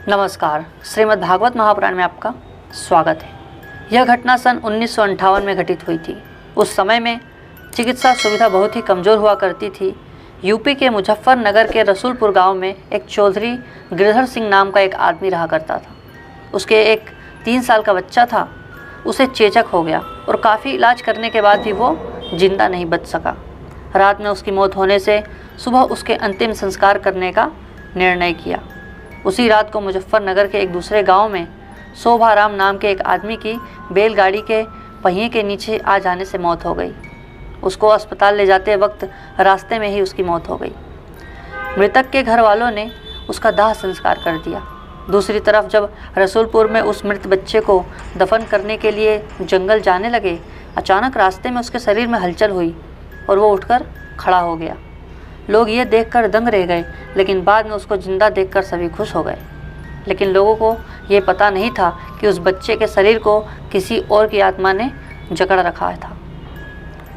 नमस्कार। श्रीमद् भागवत महापुराण में आपका स्वागत है। यह घटना सन 1958 में घटित हुई थी। उस समय में चिकित्सा सुविधा बहुत ही कमज़ोर हुआ करती थी। यूपी के मुजफ्फरनगर के रसूलपुर गांव में एक चौधरी गिरधर सिंह नाम का एक आदमी रहा करता था। उसके एक 3 साल का बच्चा था। उसे चेचक हो गया और काफ़ी इलाज करने के बाद भी वो जिंदा नहीं बच सका। रात में उसकी मौत होने से सुबह उसके अंतिम संस्कार करने का निर्णय किया। उसी रात को मुजफ्फरनगर के एक दूसरे गांव में शोभाराम नाम के एक आदमी की बैलगाड़ी के पहिए के नीचे आ जाने से मौत हो गई। उसको अस्पताल ले जाते वक्त रास्ते में ही उसकी मौत हो गई। मृतक के घर वालों ने उसका दाह संस्कार कर दिया। दूसरी तरफ जब रसूलपुर में उस मृत बच्चे को दफन करने के लिए जंगल जाने लगे, अचानक रास्ते में उसके शरीर में हलचल हुई और वो उठकर खड़ा हो गया। लोग ये देखकर दंग रह गए, लेकिन बाद में उसको जिंदा देखकर सभी खुश हो गए। लेकिन लोगों को ये पता नहीं था कि उस बच्चे के शरीर को किसी और की आत्मा ने जकड़ रखा था।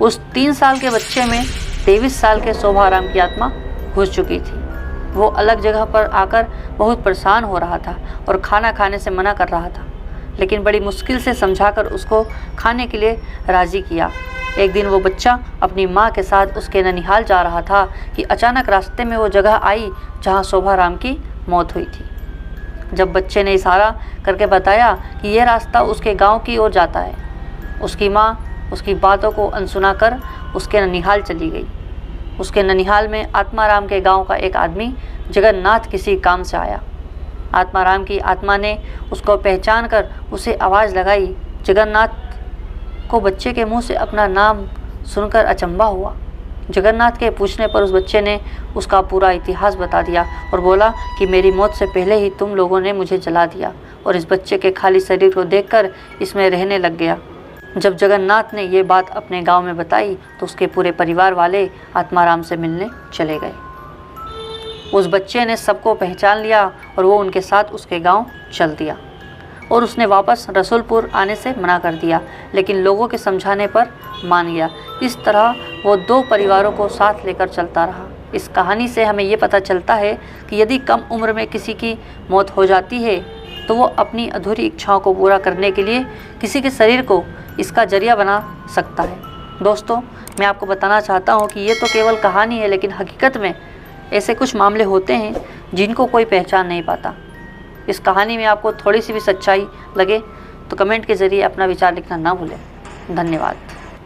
उस 3 साल के बच्चे में 23 साल के शोभाराम की आत्मा घुस चुकी थी। वो अलग जगह पर आकर बहुत परेशान हो रहा था और खाना खाने से मना कर रहा था, लेकिन बड़ी मुश्किल से समझाकर उसको खाने के लिए राज़ी किया। एक दिन वो बच्चा अपनी माँ के साथ उसके ननिहाल जा रहा था कि अचानक रास्ते में वो जगह आई जहाँ शोभाराम की मौत हुई थी। जब बच्चे ने इशारा करके बताया कि यह रास्ता उसके गांव की ओर जाता है, उसकी माँ उसकी बातों को अनसुना कर उसके ननिहाल चली गई। उसके ननिहाल में आत्माराम के गांव का एक आदमी जगन्नाथ किसी काम से आया। आत्माराम की आत्मा ने उसको पहचान कर उसे आवाज़ लगाई। जगन्नाथ को बच्चे के मुंह से अपना नाम सुनकर अचंभा हुआ। जगन्नाथ के पूछने पर उस बच्चे ने उसका पूरा इतिहास बता दिया और बोला कि मेरी मौत से पहले ही तुम लोगों ने मुझे जला दिया और इस बच्चे के खाली शरीर को देखकर इसमें रहने लग गया। जब जगन्नाथ ने ये बात अपने गांव में बताई तो उसके पूरे परिवार वाले आत्माराम से मिलने चले गए। उस बच्चे ने सबको पहचान लिया और वो उनके साथ उसके गाँव चल दिया और उसने वापस रसूलपुर आने से मना कर दिया, लेकिन लोगों के समझाने पर मान गया। इस तरह वो 2 परिवारों को साथ लेकर चलता रहा। इस कहानी से हमें ये पता चलता है कि यदि कम उम्र में किसी की मौत हो जाती है तो वो अपनी अधूरी इच्छाओं को पूरा करने के लिए किसी के शरीर को इसका जरिया बना सकता है। दोस्तों, मैं आपको बताना चाहता हूँ कि ये तो केवल कहानी है, लेकिन हकीकत में ऐसे कुछ मामले होते हैं जिनको कोई पहचान नहीं पाता। इस कहानी में आपको थोड़ी सी भी सच्चाई लगे तो कमेंट के ज़रिए अपना विचार लिखना ना भूलें। धन्यवाद।